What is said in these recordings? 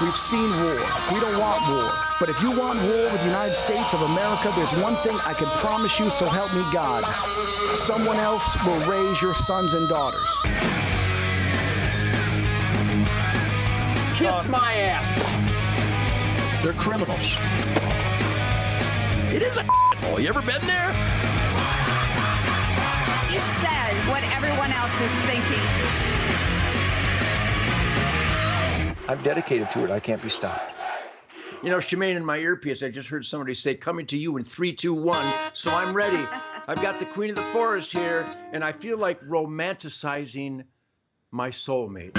We've seen war. We don't want war. But if you want war with the United States of America, there's one thing I can promise you, so help me God. Someone else will raise your sons and daughters. Kiss my ass. They're criminals. It is a hole. You ever been there? He says what everyone else is thinking. I'm dedicated to it. I can't be stopped. You know, Shemane, in my earpiece, I just heard somebody say, coming to you in 3, 2, 1. So I'm ready. I've got the Queen of the Forest here, and I feel like romanticizing my soulmate.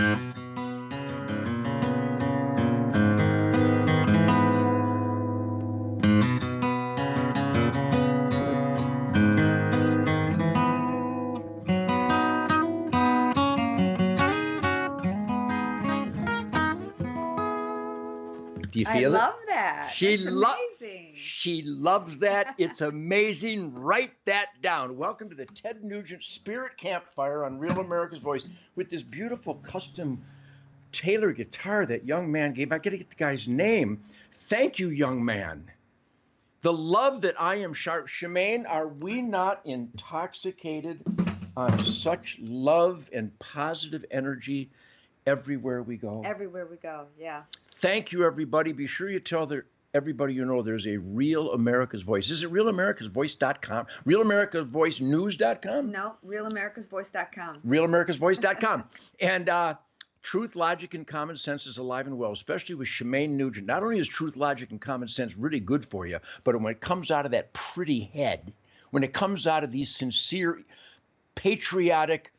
Do you feel it? I love that. She loves that. It's amazing. Write that down. Welcome to the Ted Nugent Spirit Campfire on Real America's Voice with this beautiful custom Taylor guitar that young man gave. I got to get the guy's name. Thank you, young man. The love that I am Shemane, are we not intoxicated on such love and positive energy everywhere we go? Everywhere we go, yeah. Thank you, everybody. Be sure you tell everybody you know there's a Real America's Voice. Is it RealAmericasVoice.com? RealAmericasVoiceNews.com? No, RealAmericasVoice.com. RealAmericasVoice.com. And truth, logic, and common sense is alive and well, especially with Shemane Nugent. Not only is truth, logic, and common sense really good for you, but when it comes out of that pretty head, when it comes out of these sincere, patriotic,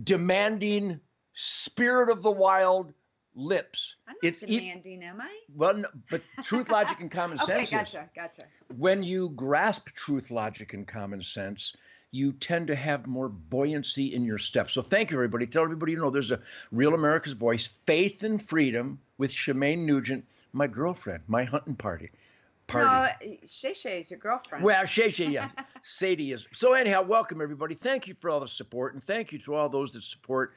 demanding, spirit of the wild lips. I'm not demanding, am I? Well, no, but truth, logic, and common sense. Okay, gotcha. When you grasp truth, logic, and common sense, you tend to have more buoyancy in your steps. So thank you, everybody. Tell everybody you know there's a Real America's Voice, Faith and Freedom with Shemane Nugent, my girlfriend, my hunting party. No, Shay is your girlfriend. Well, Shay, yeah. Sadie is. So anyhow, welcome, everybody. Thank you for all the support, and thank you to all those that support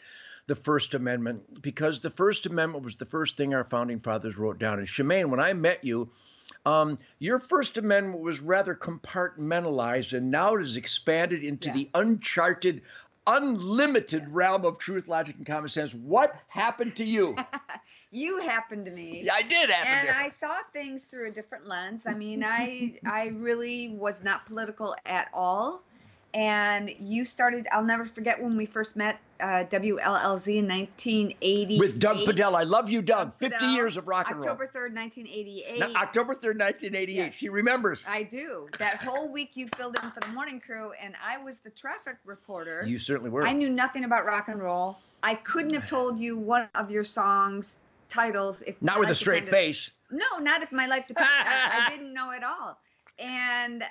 the First Amendment, because the First Amendment was the first thing our founding fathers wrote down. And Shemane, when I met you, your First Amendment was rather compartmentalized, and now it has expanded into the uncharted, unlimited realm of truth, logic, and common sense. What happened to you? You happened to me. Yeah, I did happen and to. I saw things through a different lens. I mean, I really was not political at all. And you started, I'll never forget when we first met, WLLZ in 1988. With Doug Padell. I love you, Doug. 50 years of rock and roll. October 3rd, 1988. Now, October 3rd, 1988. Yes. She remembers. I do. That whole week you filled in for the morning crew, and I was the traffic reporter. You certainly were. I knew nothing about rock and roll. I couldn't have told you one of your songs titles if not with a straight face. No, not if my life depended. I didn't know at all. And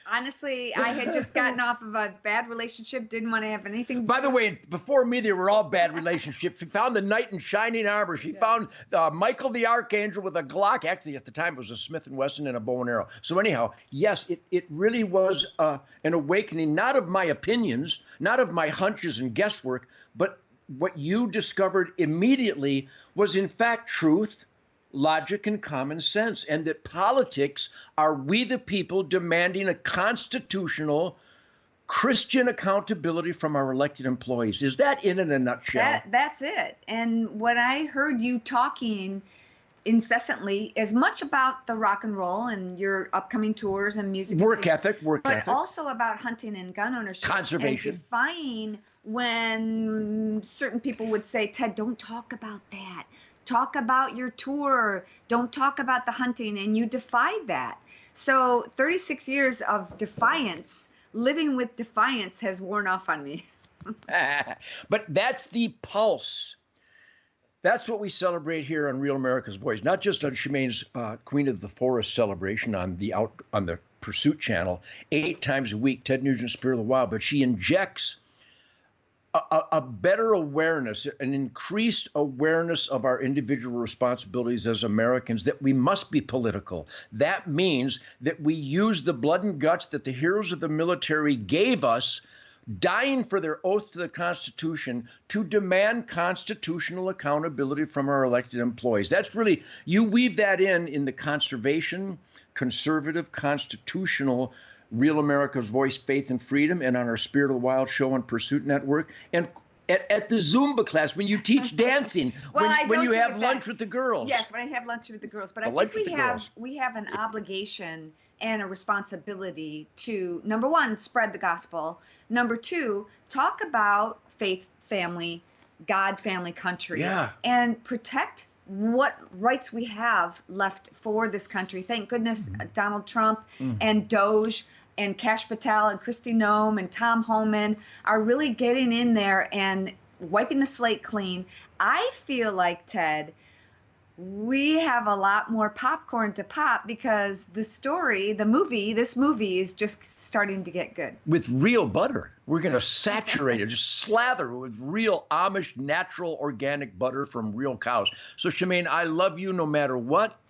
honestly, I had just gotten off of a bad relationship, didn't want to have anything. By the way, before me, they were all bad relationships. She found the knight in shining armor. She found Michael the Archangel with a Glock. Actually, at the time, it was a Smith & Wesson and a bow and arrow. So anyhow, yes, it really was an awakening, not of my opinions, not of my hunches and guesswork, but what you discovered immediately was, in fact, truth, logic, and common sense, and that politics are we the people demanding a constitutional Christian accountability from our elected employees. Is that in a nutshell? That's it. And what I heard you talking incessantly as much about the rock and roll and your upcoming tours and music, work ethic, but also about hunting and gun ownership, conservation, and defying when certain people would say, Ted, don't talk about that. Talk about your tour. Don't talk about the hunting. And you defied that. So 36 years of defiance, living with defiance, has worn off on me. But that's the pulse. That's what we celebrate here on Real America's Voice, not just on Shemane's Queen of the Forest celebration on the Pursuit channel 8 times a week, Ted Nugent Spirit of the Wild, but she injects a better awareness, an increased awareness of our individual responsibilities as Americans, that we must be political. That means that we use the blood and guts that the heroes of the military gave us dying for their oath to the Constitution to demand constitutional accountability from our elected employees. That's really, you weave that in the conservation, conservative, constitutional, Real America's Voice, Faith and Freedom, and on our Spirit of the Wild show on Pursuit Network, and at the Zumba class when you teach dancing, when you have lunch with the girls. Yes, when I have lunch with the girls. But I think we have an obligation and a responsibility to, number one, spread the gospel. Number two, talk about faith, family, God, family, country, and protect what rights we have left for this country. Thank goodness Donald Trump and Doge and Kash Patel and Kristi Noem and Tom Homan are really getting in there and wiping the slate clean. I feel like, Ted, we have a lot more popcorn to pop because this movie is just starting to get good. With real butter. We're going to saturate it, just slather it with real Amish, natural, organic butter from real cows. So, Shemane, I love you no matter what.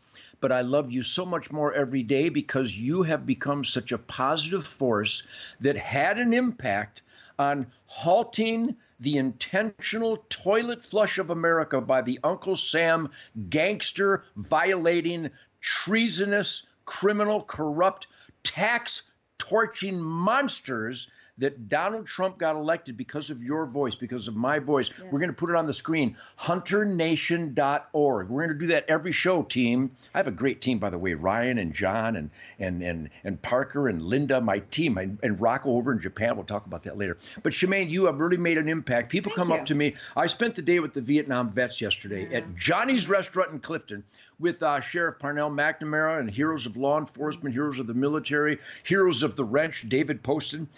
But I love you so much more every day because you have become such a positive force that had an impact on halting the intentional toilet flush of America by the Uncle Sam gangster, violating, treasonous, criminal, corrupt, tax torching monsters that Donald Trump got elected because of your voice, because of my voice. Yes. We're going to put it on the screen, hunternation.org. We're going to do that every show, team. I have a great team, by the way, Ryan and John and Parker and Linda, my team, and Rocco over in Japan. We'll talk about that later. But Shemane, you have really made an impact. People come up to me. I spent the day with the Vietnam vets yesterday at Johnny's Restaurant in Clifton with Sheriff Parnell McNamara and heroes of law enforcement, heroes of the military, heroes of the wrench, David Poston.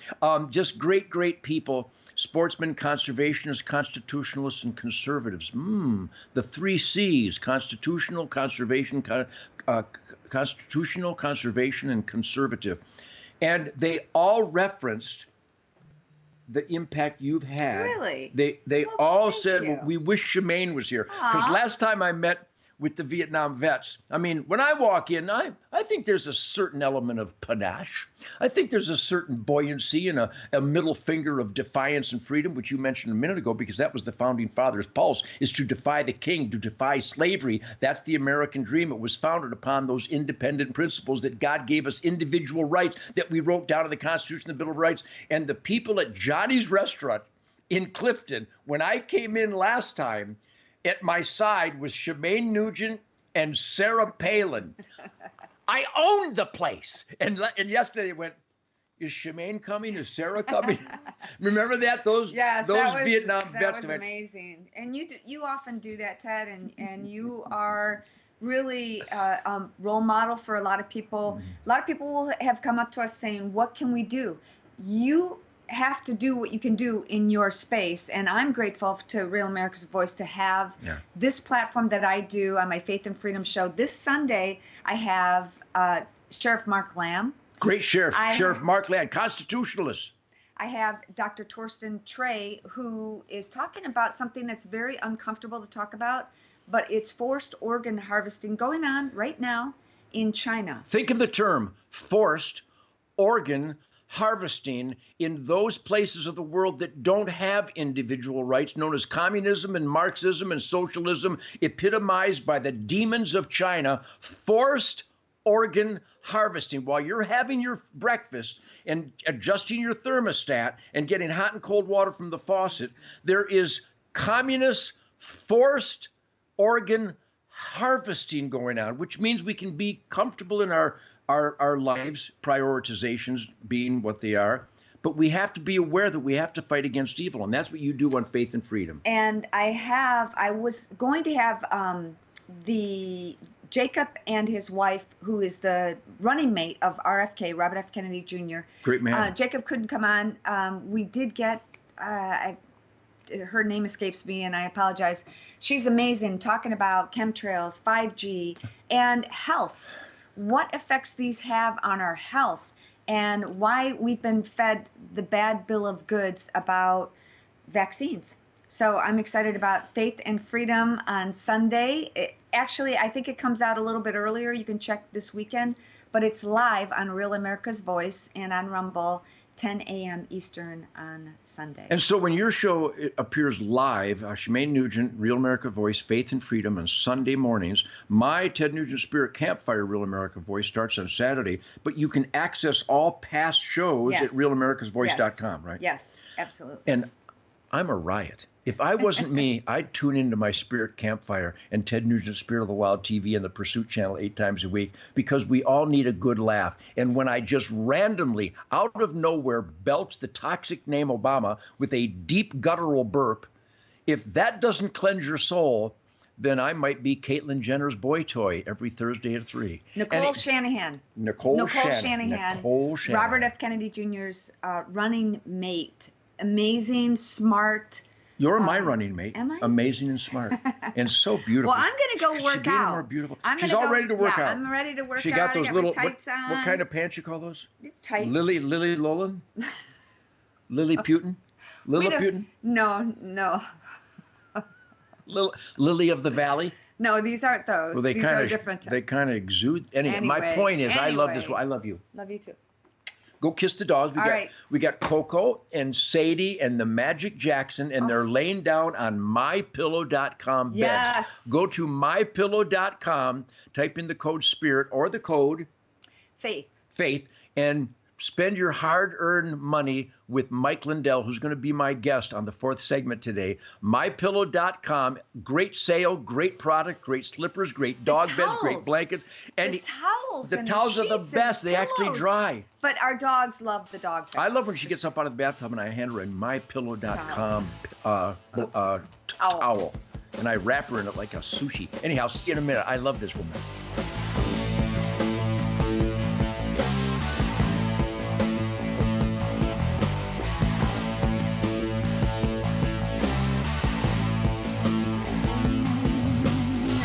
Just great, great people, sportsmen, conservationists, constitutionalists, and conservatives. The 3 C's, constitutional, conservation, constitutional, conservation, and conservative. And they all referenced the impact you've had. Really? They all said, well, we wish Shemane was here. Because last time I met with the Vietnam vets, I mean, when I walk in, I think there's a certain element of panache. I think there's a certain buoyancy and a middle finger of defiance and freedom, which you mentioned a minute ago, because that was the founding fathers' pulse, is to defy the king, to defy slavery. That's the American dream. It was founded upon those independent principles that God gave us individual rights that we wrote down in the Constitution, the Bill of Rights. And the people at Johnny's Restaurant in Clifton, when I came in last time, at my side was Shemane Nugent and Sarah Palin. I owned the place. And yesterday they went, is Shemane coming? Is Sarah coming? Remember that? Those Vietnam vets. That was amazing. And you often do that, Ted, and you are really a role model for a lot of people. A lot of people will have come up to us saying, what can we do? You have to do what you can do in your space, and I'm grateful to Real America's Voice to have this platform that I do on my Faith and Freedom show. This Sunday I have Sheriff Mark Lamb. Great sheriff, Sheriff Mark Lamb, constitutionalist. I have Dr. Torsten Trey, who is talking about something that's very uncomfortable to talk about, but it's forced organ harvesting going on right now in China. Think of the term forced organ harvesting in those places of the world that don't have individual rights, known as communism and Marxism and socialism, epitomized by the demons of China. Forced organ harvesting. While you're having your breakfast and adjusting your thermostat and getting hot and cold water from the faucet, there is communist forced organ harvesting going on, which means we can be comfortable in our lives, prioritizations being what they are, but we have to be aware that we have to fight against evil, and that's what you do on Faith and Freedom. And I was going to have the Jacob and his wife, who is the running mate of RFK, Robert F. Kennedy Jr. Great man. Jacob couldn't come on. We did get, her name escapes me, and I apologize. She's amazing, talking about chemtrails, 5G, and health. What effects these have on our health, and why we've been fed the bad bill of goods about vaccines. So I'm excited about Faith and Freedom on Sunday. Actually, I think it comes out a little bit earlier. You can check this weekend, but it's live on Real America's Voice and on Rumble, 10 a.m. Eastern on Sunday. And so when your show appears live, Shemane Nugent, Real America Voice, Faith and Freedom on Sunday mornings, my Ted Nugent Spirit Campfire, Real America Voice starts on Saturday, but you can access all past shows at realamericasvoice.com, right? Yes, absolutely. And I'm a riot. If I wasn't me, I'd tune into my Spirit Campfire and Ted Nugent Spirit of the Wild TV and the Pursuit Channel 8 times a week, because we all need a good laugh. And when I just randomly, out of nowhere, belch the toxic name Obama with a deep guttural burp, if that doesn't cleanse your soul, then I might be Caitlyn Jenner's boy toy every Thursday at 3. Nicole Shanahan. Nicole Shanahan. Robert F. Kennedy Jr.'s running mate. Amazing, smart. You're my running mate. Am I? Amazing and smart. And so beautiful. Well, I'm going to go work out. More beautiful. I'm She's all ready to work out. I'm ready to work out. She got those little, tights on. what kind of pants you call those? Tights. Lily Lolan? Lily Putin? Lilliputian? No. Lily of the Valley? No, these aren't those. Well, these are different. They kind of exude. Anyway, my point is, I love this. I love you. Love you too. Go kiss the dogs. We got Coco and Sadie and the Magic Jackson, and they're laying down on mypillow.com beds. Yes. Go to mypillow.com, type in the code SPIRIT or the code Faith, and spend your hard-earned money with Mike Lindell, who's going to be my guest on the 4th segment today. MyPillow.com. Great sale, great product, great slippers, great dog beds, great blankets. And the towels are the best. They actually dry. But our dogs love the dog beds. I love when she gets up out of the bathtub and I hand her a MyPillow.com towel. And I wrap her in it like a sushi. Anyhow, see you in a minute. I love this woman.